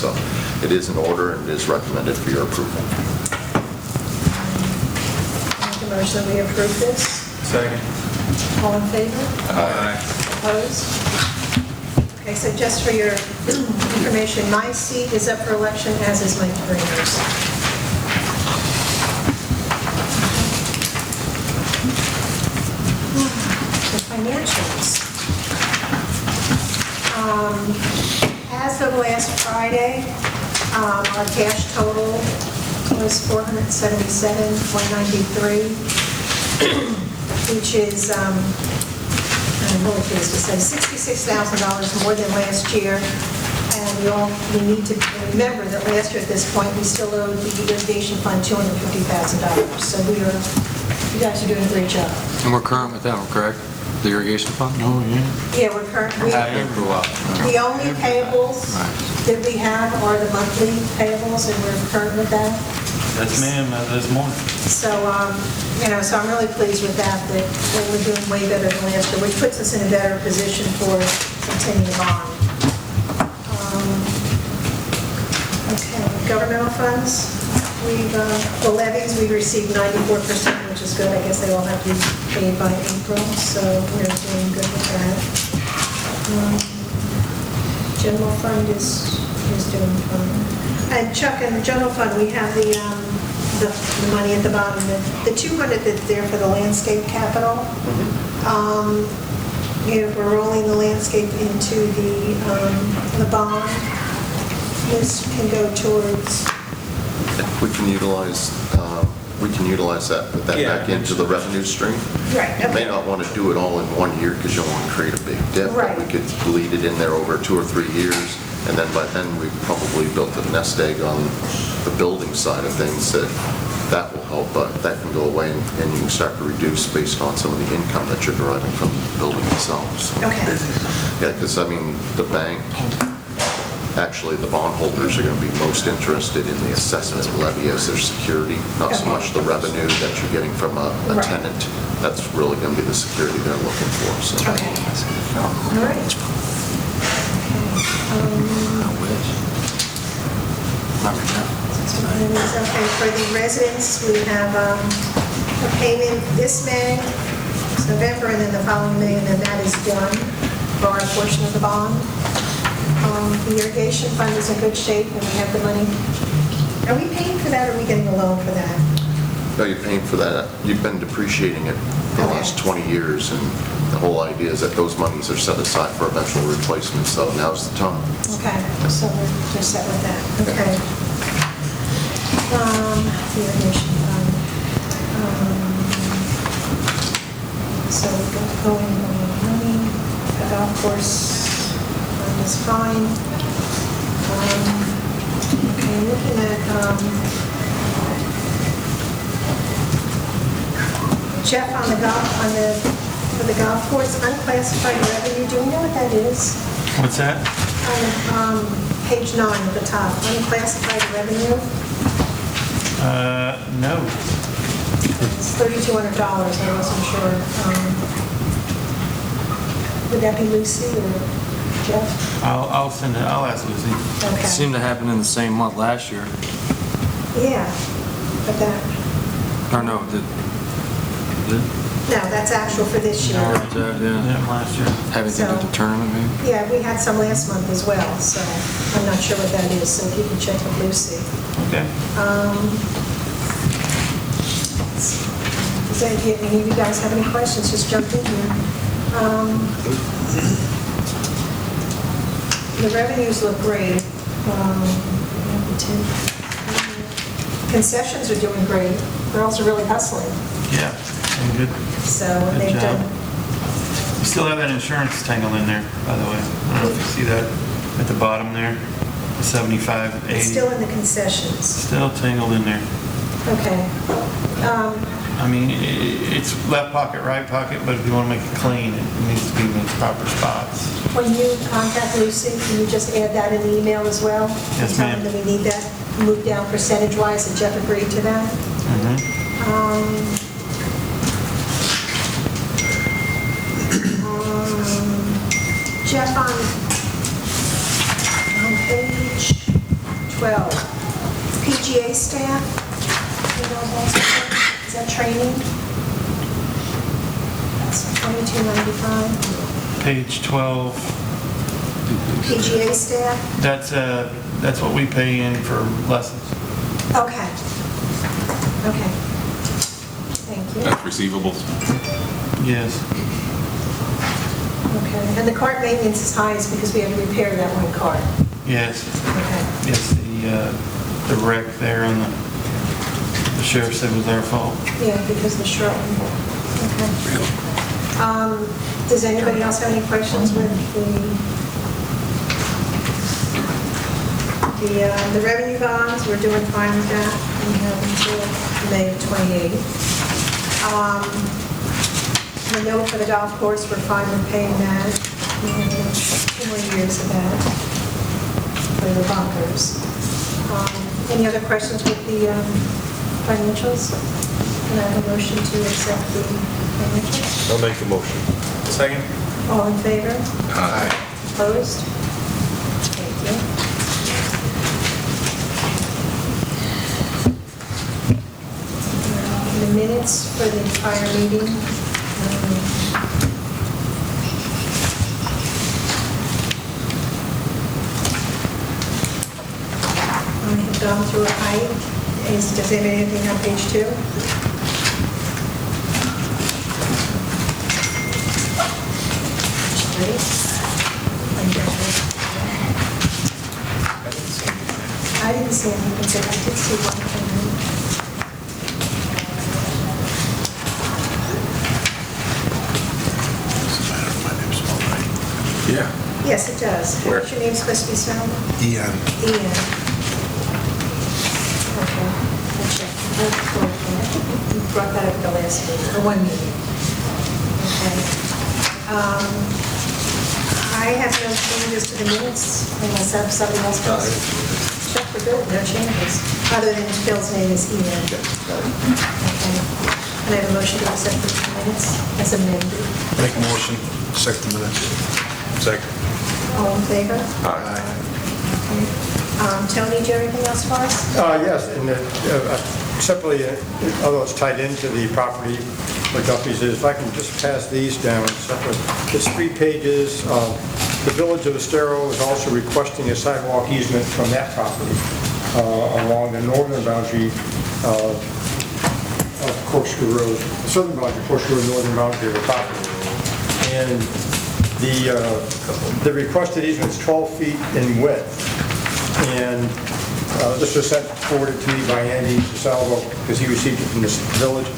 So it is in order and it is recommended for your approval. Make a motion that we approve this. Second. All in favor? Aye. Opposed? Okay, so just for your information, my seat is up for election, as is Mike Greener's. The financials. As of last Friday, our cash total was $477,193, which is, I'm really pleased to say, $66,000 more than last year. And we need to remember that last year at this point, we still owed the irrigation fund $250,000. So you guys are doing a great job. And we're current with that one, correct? The irrigation fund? Oh, yeah. Yeah, we're currently. Have been for a while. The only payables that we have are the monthly payables, and we're current with that. Yes, ma'am, this morning. So, so I'm really pleased with that we're doing way better than last year, which puts us in a better position for obtaining a bond. Okay, governmental funds. The levies, we received 94%, which is good. I guess they all have to be paid by April, so we're doing good with that. General fund is doing fine. And Chuck, in the general fund, we have the money at the bottom, the 200 that's there for the landscape capital. We're rolling the landscape into the bond. This can go towards. We can utilize that, put that back into the revenue stream. Right. You may not want to do it all in 1 year because you don't want to create a big dip. Right. But we could bleed it in there over 2 or 3 years, and then by then we've probably built a nest egg on the building side of things that will help, but that can go away and you can start to reduce based on some of the income that you're deriving from the building itself. So, Okay. yeah, because the bank, actually the bondholders are going to be most interested in the assessment levy as their security, not so much the revenue that you're getting from a tenant. That's really going to be the security they're looking for. So. Okay. All right. Okay, for the residents, we have a payment this May, it's November, and then the following May, and then that is done for our portion of the bond. The irrigation fund is in good shape, and we have the money. Are we paying for that, or are we getting a loan for that? No, you're paying for that. You've been depreciating it for the last 20 years, and the whole idea is that those monies are set aside for eventual replacement, so now's the time. Okay, so we're set with that. Okay. The irrigation fund. So we've got going money. The golf course fund is fine. Okay, looking at Jeff on the golf course unclassified revenue. Do you know what that is? What's that? On page 9 at the top, unclassified revenue. No. It's $3,200. I wasn't sure. Would that be Lucy or Jeff? I'll send it. I'll ask Lucy. Okay. It seemed to happen in the same month last year. Yeah, but that, Or no, did no, that's actual for this year. Yeah, last year. have anything to do with the tournament, maybe? Yeah, we had some last month as well, so I'm not sure what that is, so if you can check with Lucy. Okay. Does any of you guys have any questions, just jump in here. The revenues look great. Concessions are doing great. Girls are really hustling. Yeah, and good. So Good they've job. done. You still have that insurance tangle in there, by the way. I don't know if you see that at the bottom there, the 75, 80. It's still in the concessions. Still tangled in there. Okay. I mean, it's left pocket, right pocket, but if you want to make it clean, it needs to be in its proper spots. When you contact Lucy, can you just add that in the email as well? Yes, Tell ma'am. them that we need that moved down percentage-wise, and Jeff agreed to that. Jeff, on page 12, PGA staff, is that training? That's $22.95. Page 12, PGA staff? that's what we pay in for lessons. Okay. Okay. Thank you. That's receivables. Yes. Okay. And the cart maintenance is highest because we had to repair that one cart. Yes. Okay. Yes, the wreck there on the sheriff said was our fault. Yeah, because the short one. Okay. Does anybody else have any questions with the revenue bonds? We're doing fine with that. We have until May of 28. The note for the golf course, we're fine with paying that. We have 2 more years of that for the bunkers. Any other questions with the financials? Can I have a motion to accept the financials? I'll make the motion. Second? All in favor? Aye. Opposed? Thank you. The minutes for the entire meeting. I have gone through it. Does anybody have anything on page 2? Ready? I didn't see anything, but I did see one thing. Yeah. Yes, it does. Where? What's your name supposed to be spelled? Ian. Ian. Okay, I'll check. You brought that up the last meeting, or one meeting. Okay. I have no changes to the minutes unless somebody else does. Check for Bill, no changes, other than Bill's name is Ian. Okay. Can I have a motion to accept the minutes as amended? Make a motion. Second minute. Second. All in favor? Aye. Tony, do you have anything else for us? Yes, and separately, although it's tied into the property, what Duffy's is, if I can just pass these down separately. It's 3 pages. The Village of Estero is also requesting a sidewalk easement from that property along the northern boundary of Corkscrew Road, southern boundary of Corkscrew Road, northern boundary of the property. And the requested easement is 12 feet in width. And this was sent forwarded to me by Andy DeSalvo because he received it from the village.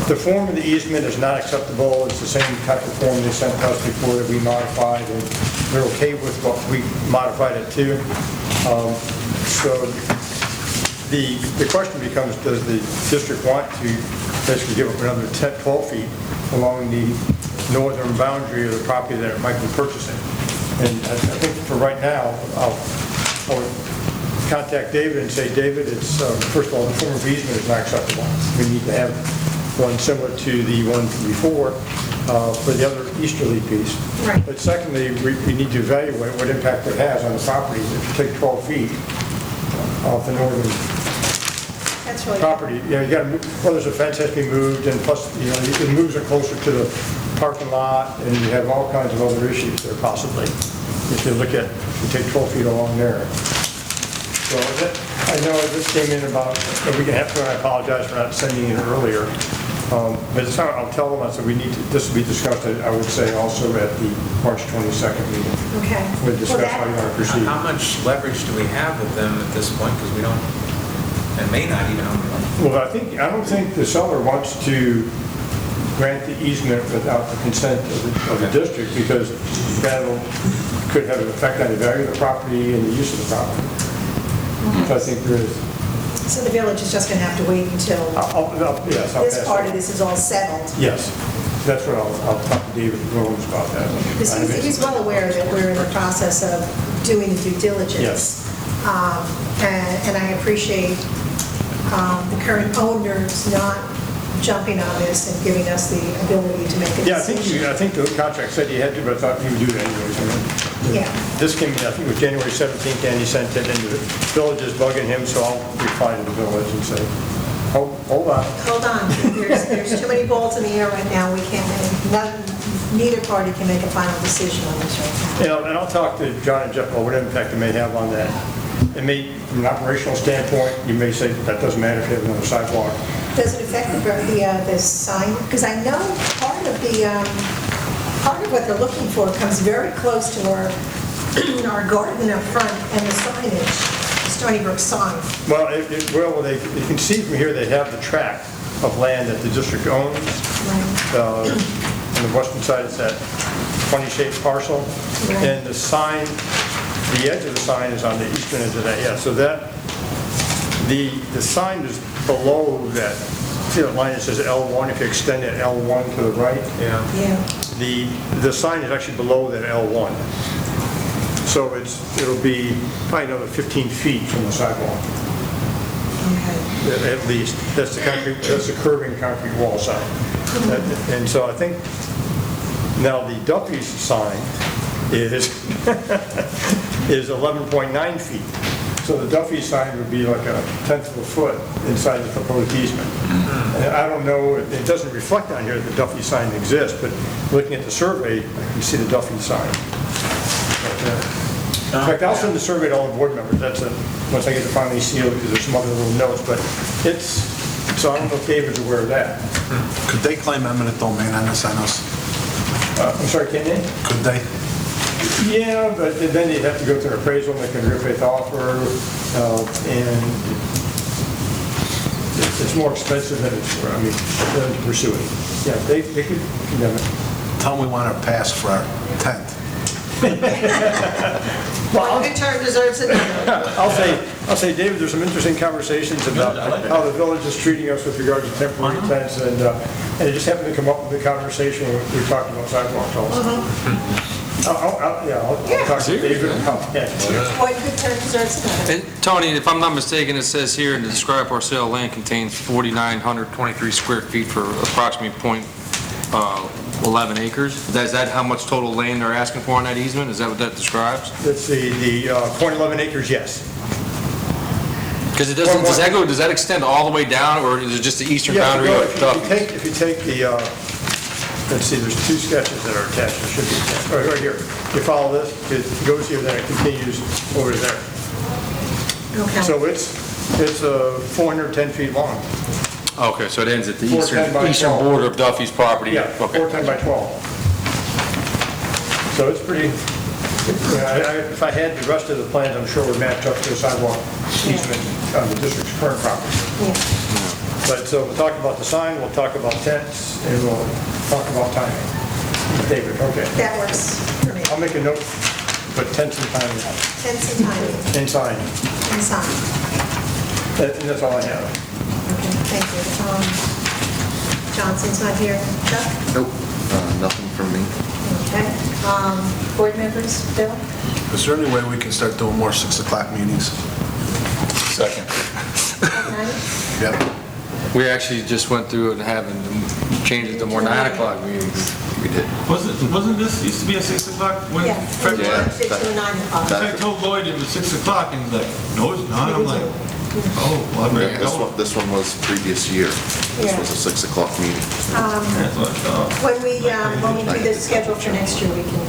The form of the easement is not acceptable. It's the same type of form they sent us before that we modified, and they're okay with what we modified it to. So the question becomes, does the district want to basically give up another 12 feet along the northern boundary of the property that it might be purchasing? And I think for right now, I would contact David and say, David, it's, first of all, the form of easement is not acceptable. We need to have one similar to the one before for the other easterly piece. Right. But secondly, we need to evaluate what impact it has on the property. If you take 12 feet off the northern That's really. property, you got to move, well, there's a fence has to be moved, and plus, it moves it closer to the parking lot, and you have all kinds of other issues there possibly. If you look at, you take 12 feet along there. So I know this came in about a week and a half ago, and I apologize for not sending it earlier. But it's how I'll tell them, I said, this will be discussed, I would say, also at the March 22nd meeting. Okay. We'll discuss how you want to proceed. How much leverage do we have with them at this point? Because we don't, and may not even own them. Well, I don't think the seller wants to grant the easement without the consent of the district, because that could have an effect on the value of the property and the use of the property. So I think there is. So the village is just going to have to wait until Yes, I'll this pass part it. of this is all settled. Yes, that's what I'll talk to David Williams about that. Because he's well aware that we're in the process of doing the due diligence. Yes. And I appreciate the current owners not jumping on this and giving us the ability to make a Yeah, decision. I think the contract said you had to, but I thought you would do it anyways. Yeah. This came, I think it was January 17th, and he sent it, and the village is bugging him, so I'll reply to the village and say, hold on. Hold on, there's too many balls in the air right now, we can't, neither party can make a final decision on this right You know, and I'll talk to John and Jeff about what impact it may have on that. It may, from an operational standpoint, you may say that doesn't matter if you have another sidewalk. now. Does it affect the sign? Because I know part of what they're looking for comes very close to our garden up front and the signage, the Stony Brook sign. Well, you can see from here, they have the tract of land that the district owns. Right. On the western side, it's that funny shaped parcel. Right. And the sign, the edge of the sign is on the eastern edge of that, yeah. So that, the sign is below that, see that line that says L1, if you extend that L1 to the right? Yeah. Yeah. The sign is actually below that L1. So it'll be probably another 15 feet from the sidewalk, Okay. at least. That's the curving concrete wall sign. And so I think, now the Duffy's sign is 11.9 feet. So the Duffy sign would be like a 1/10 of a foot inside the proposed easement. And I don't know, it doesn't reflect on here that the Duffy sign exists, but looking at the survey, I can see the Duffy sign. In fact, I'll send the survey to all the board members, once I get it finally sealed, because there's some other little notes, but so I don't know if David's aware of that. Could they claim eminent domain on this, I know? I'm sorry, can they? Could they? Yeah, but then you'd have to go through an appraisal, make a good faith offer, and it's more expensive than than to pursue it. Yeah, they could condemn it. Tell them we want our pass for our tent. One good turn deserves another. I'll say, David, there's some interesting conversations about how the village is treating us with regard to temporary tents, and it just happened to come up with the conversation when we talked about sidewalks also. I'll talk to David about that. One good turn deserves another. And Tony, if I'm not mistaken, it says here in the described parcel land contains 4,923 square feet for approximately 0.11 acres. Is that how much total land they're asking for on that easement? Is that what that describes? Let's see, the 0.11 acres, yes. Because it doesn't, does that extend all the way down, or is it just the eastern Yeah, boundary no, of Duffy? if you take the, let's see, there's two sketches that are attached, there should be attached. Right here. You follow this, it goes here, then it continues over to there. Okay. So it's 410 feet long. Okay, so it ends at the 410 by eastern 12. border of Duffy's property? Yeah, Okay. 410 by 12. So it's pretty, if I had the rest of the plans, I'm sure would match up to the sidewalk easement on the district's current property. Yeah. But so we'll talk about the sign, we'll talk about tents, and we'll talk about timing. David, okay. That works for me. I'll make a note, put tents and timing Tents and timing and sign. and sign. And that's all I have. Okay, thank you. Johnson's not here. Chuck? Nope, nothing from me. Okay. Board members, Bill? Is there any way we can start doing more 6 o'clock meetings? Second. Okay. Yep. We actually just went through and having changed it to more 9 o'clock meetings. We did. Wasn't this used to be at 6 o'clock? When Yeah, from Fred- 9 to 9 o'clock. I told Lloyd it was 6 o'clock, and he's like, no, it's not. I'm like, oh, well, I'm ready to go. This one was previous year. This Yeah. was a 6 o'clock meeting. That's what I thought. When we do the schedule for next year, we can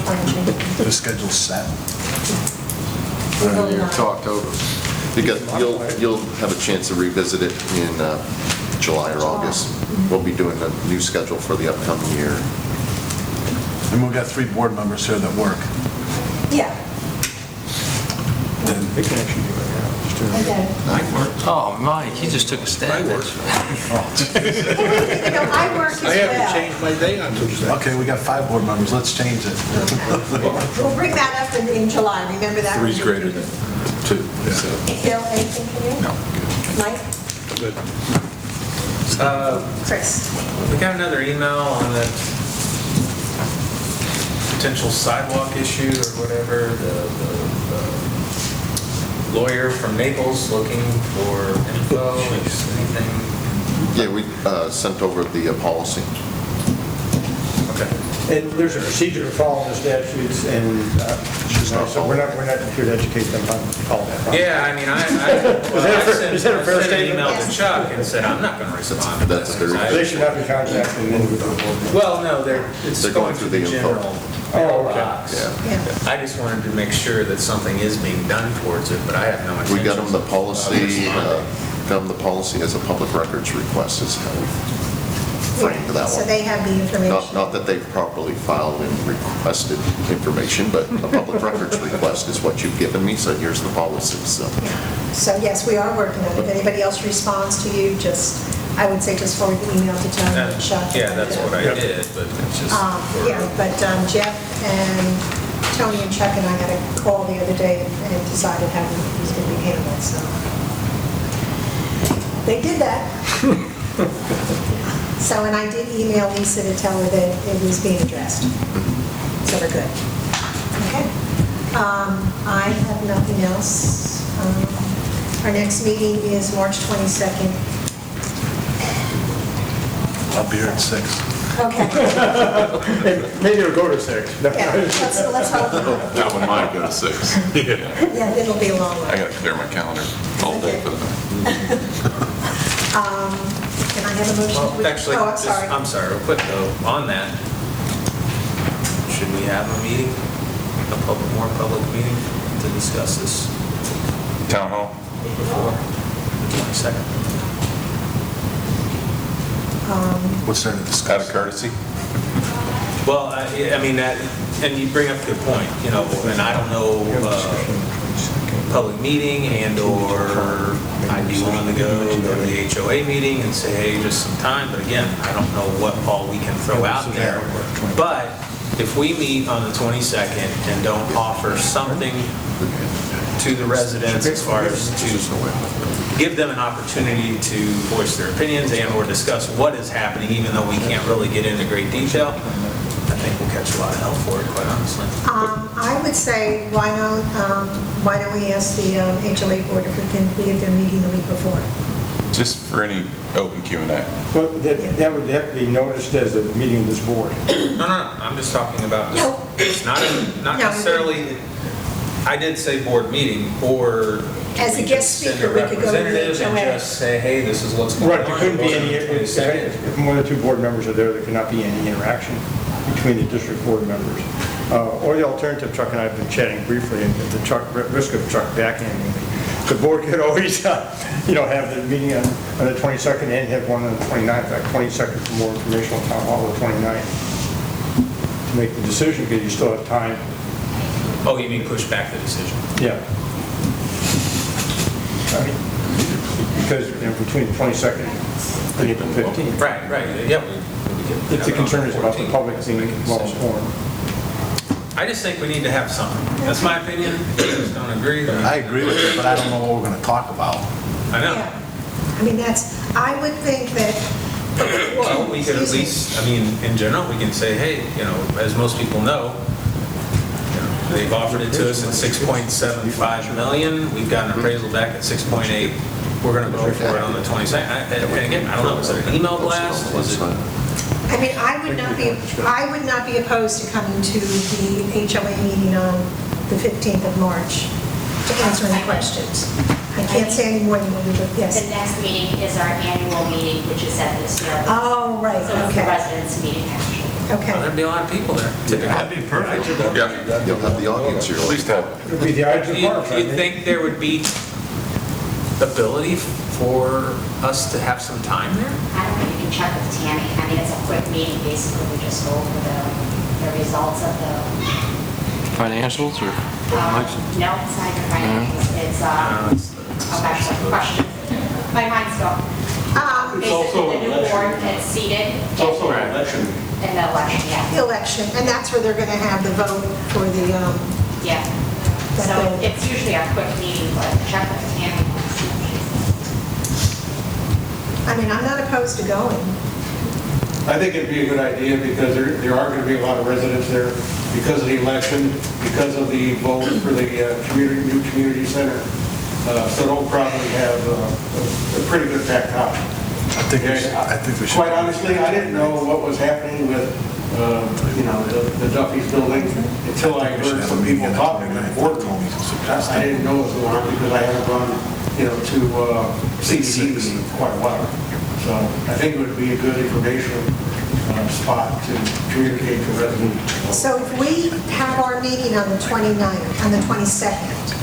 try and change it. The schedule's set. We're voting Year on it. to October. Because you'll have a chance to revisit it in July or August. We'll be doing a new schedule for the upcoming year. And we've got 3 board members here that work. Yeah, They can actually do it now. Just do it. I get it. Oh, Mike, he just took a stab at you. No, I work as well. my day on Tuesday. Okay, we got 5 board members, let's change it. We'll bring that up in July, remember that? 3's greater than 2. Bill, anything from you? No. Mike? Good. Chris? We got another email on that potential sidewalk issue or whatever. The lawyer from Naples looking for info, anything? Yeah, we sent over the policy. Okay. And there's a procedure to follow in the statutes, and so we're not here to educate them on all that. Yeah, I mean, Is that a fair I sent an statement? email to Chuck and said, I'm not going to respond to That's this. their- They should not be contacting an individual board member. Well, no, it's They're going going through through the the info. general Oh, okay. mailbox. Yeah. I just wanted to make sure that something is being done towards it, but I have no intention. We got them the policy, as a public records request is how we framed that So one. they have the information. Not that they've properly filed and requested information, but a public records request is what you've given me, so here's the policy, so. So yes, we are working on it. If anybody else responds to you, I would say just forward the email to Tony and Chuck. Yeah, that's what I did, but it's just. Yeah, but Jeff and Tony and Chuck and I had a call the other day and decided how it was going to be handled, so. They did that. So, and I did email Lisa to tell her that it was being addressed. So we're good. Okay. I have nothing else. Our next meeting is March 22nd. I'll be here at 6. Okay. Maybe it'll go to 6. No. Yeah, let's hope not. That one might go to 6. Yeah, it'll be a long I one. gotta clear my calendar all day for that. Can I have a motion? Well, actually, Oh, I'm sorry. I'm sorry, real quick though, on that, should we have a meeting, more public meeting to discuss this Town hall? before the 22nd? What's there to Out discuss? of courtesy? Well, I mean, and you bring up a good point, you know, and I don't know, public meeting and/or I'd be willing to go to the HOA meeting and say, hey, just some time, but again, I don't know what all we can throw out there. But if we meet on the 22nd and don't offer something to the residents as far as to give them an opportunity to voice their opinions and/or discuss what is happening, even though we can't really get into great detail, I think we'll catch a lot of hell for it, quite honestly. I would say, why don't we ask the HOA board if we can be at their meeting the week before? Just for any open Q&A. Well, that would have to be noticed as a meeting of this board. No, I'm just talking about, No. it's not No, necessarily, I did say board meeting, or As a we guest could send speaker, we could go to the representative and HOA. just say, hey, this is what's going on. Right, there couldn't be any, Vote on the 22nd. if more than 2 board members are there cannot be any interaction between the district board members. Or the alternative, Chuck and I have been chatting briefly, and at the risk of Chuck backhanding me, the board could always, have the meeting on the 22nd and have one on the 29th, like 22nd for more information on town hall, the 29th, to make the decision, because you still have time. Oh, you mean push back the decision? Yeah. I mean, because between the 22nd and April 15th. Right, yeah. It's a concern is about the public being well informed. I just think we need to have something. That's my opinion. If you guys don't agree, then I agree with you, but I don't know what we're going to talk about. I know. Yeah. I mean, I would think that. Well, we could at least, I mean, in general, we can say, hey, as most people know, they've offered it to us at 6.75 million. We've got an appraisal back at 6.8. We're going to go for it on the 22nd. And again, I don't know, is it an email blast? Was it? I mean, I would not be opposed to coming to the HOA meeting on the 15th of March to answer any questions. I can't say any more than what we did, The yes. next meeting is our annual meeting, which is at this year. Oh, right, So it's the okay, residents' meeting, actually. Well, okay. there'd be a lot of people there, typically. That'd be perfect. Yeah, You'll have the audience here. at least have. It'll be the Ides of March, Do I you think. think there would be ability for us to have some time there? I don't know, you can check with Tammy. I mean, it's a quick meeting, basically, we just go over the results of the, Financials or? no, it's not your financials, it's, oh gosh, what question? My mind's gone. Basically, the new board that's seated. It's also an election. In the election, yeah. The election, and that's where they're going to have the vote for the, Yeah. So it's usually a quick meeting, but check with Tammy. I mean, I'm not opposed to going. I think it'd be a good idea because there are going to be a lot of residents there because of the election, because of the vote for the new community center. So it'll probably have a pretty good packed house. I think we should. Quite honestly, I didn't know what was happening with the Duffy's building, until I heard some people talking in the boardroom. I didn't know what was going on because I haven't gone, to CDD Meeting in quite a while. So I think it would be a good information spot to communicate to residents. So if we have our meeting on the 29th, on the 22nd,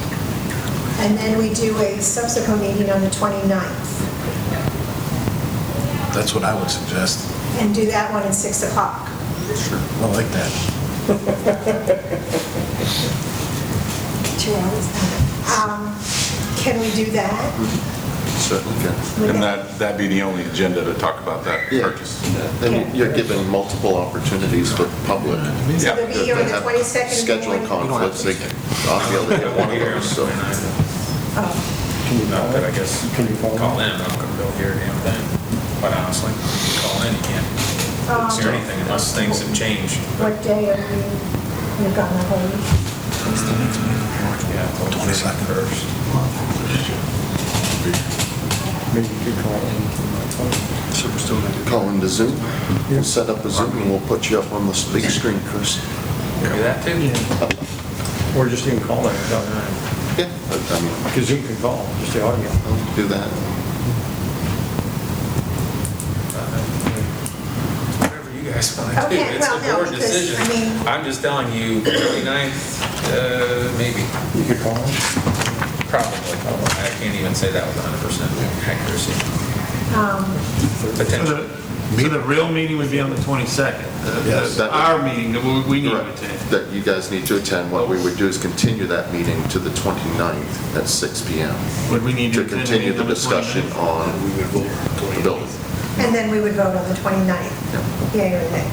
and then we do a subsequent meeting on the 29th, That's what I would suggest. and do that one at 6 o'clock. Sure. I like that. 2 hours. Can we do that? Certainly can. And that'd be the only agenda to talk about that Yeah. purchase. And you're giving multiple opportunities for the public. So they'll be here on the That have 22nd in the Scheduling morning? conflicts, they ought to be able to get one of those, so. Not that I guess you can call in, I'm not gonna go hear a damn thing, quite honestly. Call in, you can't hear anything unless things have changed. What day are you've got a whole week? Yeah, 22nd. first. Maybe you could call in. Call into Zoom. We'll set up a Zoom and we'll put you up on the big screen, Chris. Do that too? Or just even call it, Yeah, I mean, because Zoom can call, just the audio. do that. Whatever you guys want to do, Okay, it's well, a no, board because, decision. I mean- I'm just telling you, 29th, maybe, You could call in. probably. I can't even say that with 100% accuracy. Potentially. So the real meeting would be on the 22nd. Yes. Our meeting that we need to Correct. attend. That you guys need to attend. What we would do is continue that meeting to the 29th at 6 PM. Would we need to To attend continue meeting the on the discussion 29th? on the building. And then we would vote on the 29th, yea or nay.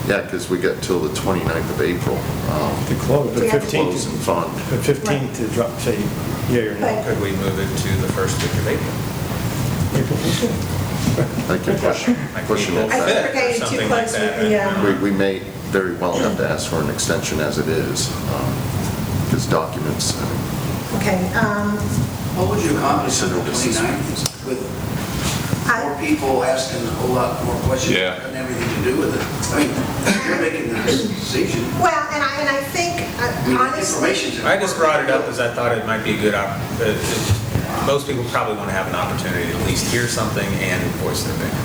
Yeah, because we get till the 29th of April, To close, the Yeah. close 15th, and fund. the 15th to drop, say, yeah or no. But Could we move it to the first week of April? April 15th. I can push a little I think back. we're getting too Something like close, that. yeah. We may very well have to ask for an extension as it is, because documents, Okay, What would you accomplish on the 29th with more people asking a whole lot more questions Yeah. and everything to do with it? I mean, you're making the decision. well, and I think, I mean, honestly, information's I just brought it up because I thought it might be a good, most people probably want to have an opportunity to at least hear something and voice their opinion.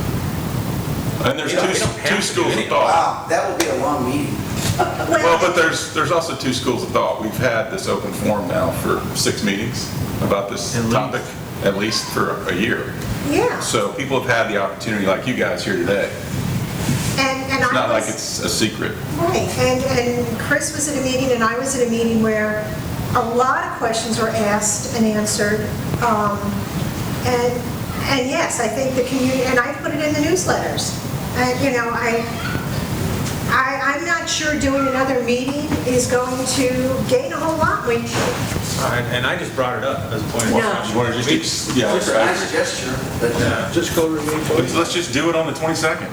And there's We don't have two to schools do of anything. thought. Wow, that will be a long meeting. Well, but there's also two schools of thought. We've had this open forum now for 6 meetings about this At least. topic, at least for a year. yeah. So people have had the opportunity, like you guys here today. And It's not I like was, it's a secret. right, and Chris was at a meeting and I was at a meeting where a lot of questions were asked and answered. And yes, I think the community, and I put it in the newsletters. And, I'm not sure doing another meeting is going to gain a whole lot. And I just brought it up as a point of No. discussion. You want to just, yeah, It's a nice gesture, but Just go to the meeting. let's just do it on the 22nd.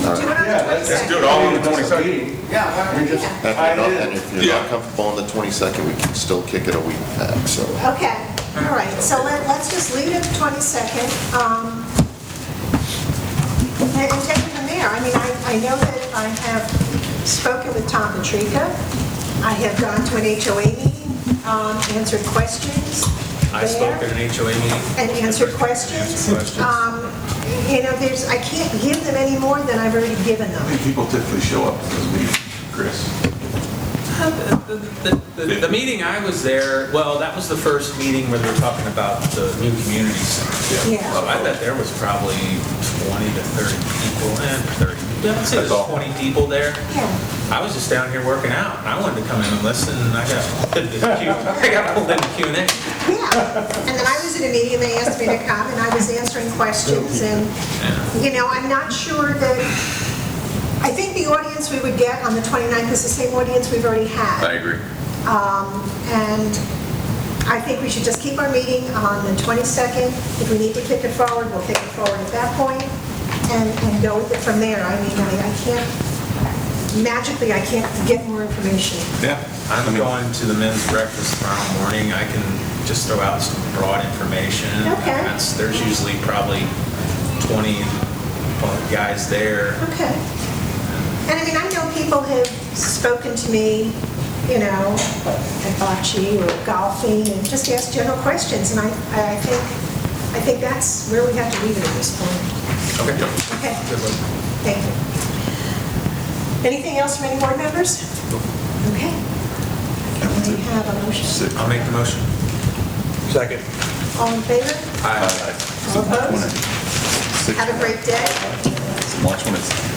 Do it on the Let's do it 22nd. all on the 22nd. yeah, why don't you just and if you're Yeah. not comfortable on the 22nd, we can still kick it a week back, so. Okay, all right, so let's just leave it at the 22nd. And take it from there. I mean, I know that I have spoken with Tom Patrica. I have gone to an HOA meeting, answered questions I spoke there, at an HOA meeting. and answered questions. Answered questions. I can't give them any more than I've already given I them. think people typically show up to those meetings, Chris. The meeting I was there, well, that was the first meeting where they were talking about the new community center. Yeah. Well, I bet there was probably 20 to 30 people, 30. Yeah, I'd say That's all. there's 20 people there. Yeah. I was just down here working out, and I wanted to come in and listen, and I got pulled into the Q&A. Yeah, and then I was at a meeting, and they asked me to come, and I was answering questions, and, I'm not sure that, I think the audience we would get on the 29th is the same audience we've already had. I agree. And I think we should just keep our meeting on the 22nd. If we need to kick it forward, we'll kick it forward at that point, and go with it from there. I mean, I can't, magically, I can't get more information. Yeah. I'm going to the men's breakfast tomorrow morning. I can just throw out some broad information. Okay. There's usually probably 20 guys there. Okay. And I mean, I know people have spoken to me, you know, at bocce or golfing, and just asked general questions, and I think that's where we have to leave it at this point. Okay. Okay. Thank you. Anything else from any board members? Okay. We have a motion. I'll make the motion. Second. All in favor? Aye. All opposed? Have a great day. Watch when it's